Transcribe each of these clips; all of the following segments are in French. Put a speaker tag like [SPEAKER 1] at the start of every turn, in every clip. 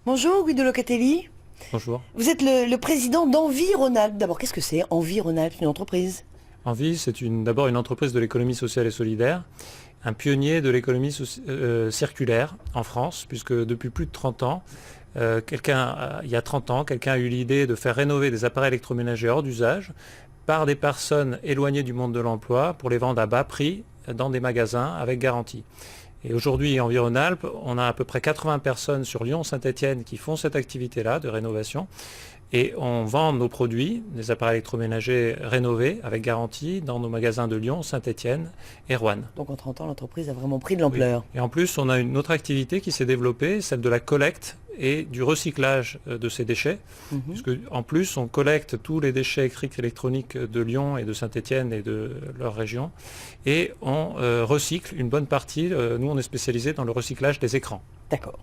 [SPEAKER 1] Bonjour Guido Locatelli,
[SPEAKER 2] Bonjour.
[SPEAKER 1] vous êtes le président d'Envie Rhône-Alpes. D'abord, qu'est-ce que c'est Envie Rhône-Alpes, une entreprise?
[SPEAKER 2] Envie, c'est d'abord une entreprise de l'économie sociale et solidaire, un pionnier de l'économie circulaire en France, puisque depuis plus de 30 ans, il y a 30 ans, quelqu'un a eu l'idée de faire rénover des appareils électroménagers hors d'usage par des personnes éloignées du monde de l'emploi pour les vendre à bas prix dans des magasins avec garantie. Et aujourd'hui, en Rhône-Alpes, on a à peu près 80 personnes sur Lyon-Saint-Étienne qui font cette activité-là de rénovation. Et on vend nos produits, des appareils électroménagers rénovés avec garantie, dans nos magasins de Lyon, Saint-Étienne et Roanne.
[SPEAKER 1] Donc en 30 ans, l'entreprise a vraiment pris de l'ampleur.
[SPEAKER 2] Oui. Et en plus, on a une autre activité qui s'est développée, celle de la collecte et du recyclage de ces déchets. Puisque en plus, on collecte tous les déchets électriques et électroniques de Lyon et de Saint-Étienne et de leur région. Et on recycle une bonne partie. Nous, on est spécialisé dans le recyclage des écrans.
[SPEAKER 1] D'accord.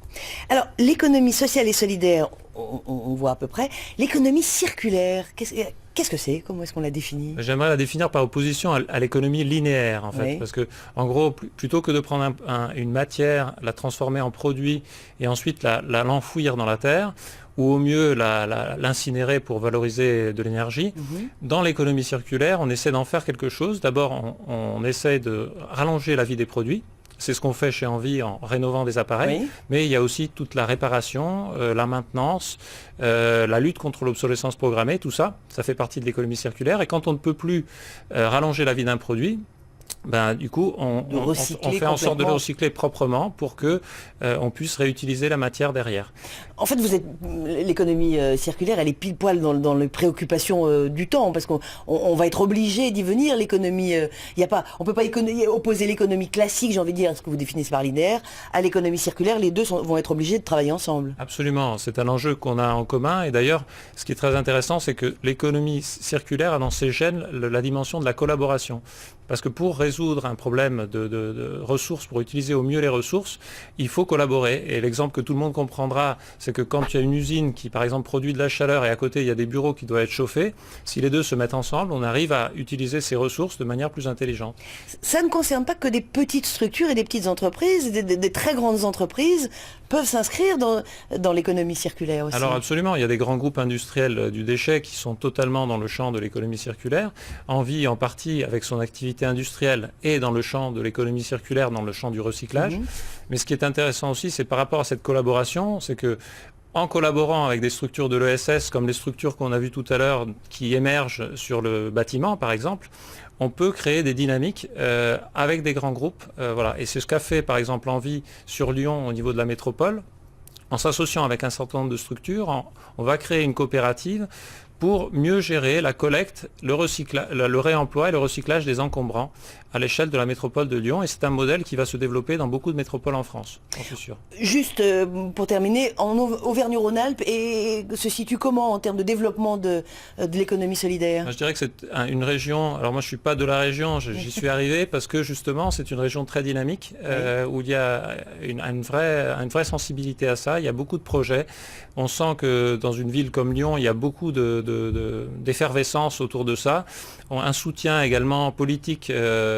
[SPEAKER 1] Alors, l'économie sociale et solidaire, on voit à peu près. L'économie circulaire, qu'est-ce que c'est? Comment est-ce qu'on la définit?
[SPEAKER 2] J'aimerais la définir par opposition à l'économie linéaire, en fait. Oui. Parce que, en gros, plutôt que de prendre une matière, la transformer en produit et ensuite l'enfouir dans la terre, ou au mieux l'incinérer pour valoriser de l'énergie, dans l'économie circulaire, on essaie d'en faire quelque chose. D'abord, on essaie de rallonger la vie des produits. C'est ce qu'on fait chez Envie en rénovant des appareils, oui. Mais il y a aussi toute la réparation, la maintenance, la lutte contre l'obsolescence programmée, tout ça, ça fait partie de l'économie circulaire. Et quand on ne peut plus rallonger la vie d'un produit, du coup, on fait en sorte de le recycler proprement pour que on puisse réutiliser la matière derrière.
[SPEAKER 1] En fait, l'économie circulaire, elle est pile poil dans les préoccupations du temps, parce qu'on va être obligé d'y venir. L'économie, on peut pas opposer l'économie classique, j'ai envie de dire, ce que vous définissez par linéaire, à l'économie circulaire. Les deux vont être obligés de travailler ensemble.
[SPEAKER 2] Absolument, c'est un enjeu qu'on a en commun. Et d'ailleurs, ce qui est très intéressant, c'est que l'économie circulaire a dans ses gènes la dimension de la collaboration. Parce que pour résoudre un problème de ressources, pour utiliser au mieux les ressources, il faut collaborer. Et l'exemple que tout le monde comprendra, c'est que quand il y a une usine qui, par exemple, produit de la chaleur et à côté, il y a des bureaux qui doivent être chauffés, si les deux se mettent ensemble, on arrive à utiliser ces ressources de manière plus intelligente.
[SPEAKER 1] Ça ne concerne pas que des petites structures et des petites entreprises, des très grandes entreprises peuvent s'inscrire dans l'économie circulaire aussi.
[SPEAKER 2] Alors absolument, il y a des grands groupes industriels du déchet qui sont totalement dans le champ de l'économie circulaire. Envie en partie avec son activité industrielle et dans le champ de l'économie circulaire, dans le champ du recyclage. Mais ce qui est intéressant aussi, c'est par rapport à cette collaboration, c'est que en collaborant avec des structures de l'ESS, comme les structures qu'on a vues tout à l'heure, qui émergent sur le bâtiment par exemple, on peut créer des dynamiques avec des grands groupes. Voilà. Et c'est ce qu'a fait par exemple Envie sur Lyon au niveau de la métropole. En s'associant avec un certain nombre de structures, on va créer une coopérative pour mieux gérer la collecte, le réemploi et le recyclage des encombrants à l'échelle de la métropole de Lyon. Et c'est un modèle qui va se développer dans beaucoup de métropoles en France, j'en suis sûr.
[SPEAKER 1] Juste pour terminer, en Auvergne-Rhône-Alpes, et se situe comment en termes de développement de l'économie solidaire?
[SPEAKER 2] Je dirais que c'est une région, alors moi je ne suis pas de la région, j'y suis arrivé parce que justement c'est une région très dynamique où il y a une vraie sensibilité à ça, il y a beaucoup de projets. On sent que dans une ville comme Lyon, il y a beaucoup d'effervescence autour de ça, un soutien également politique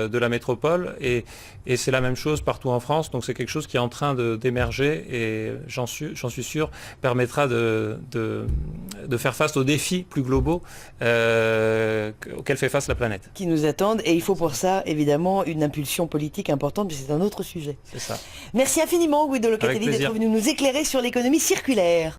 [SPEAKER 2] de la métropole et c'est la même chose partout en France, donc c'est quelque chose qui est en train d'émerger et j'en suis sûr permettra de faire face aux défis plus globaux auxquels fait face la planète.
[SPEAKER 1] Qui nous attendent et il faut pour ça évidemment une impulsion politique importante, mais c'est un autre sujet.
[SPEAKER 2] C'est ça.
[SPEAKER 1] Merci infiniment Guido Locatelli d'être venu nous éclairer sur l'économie circulaire.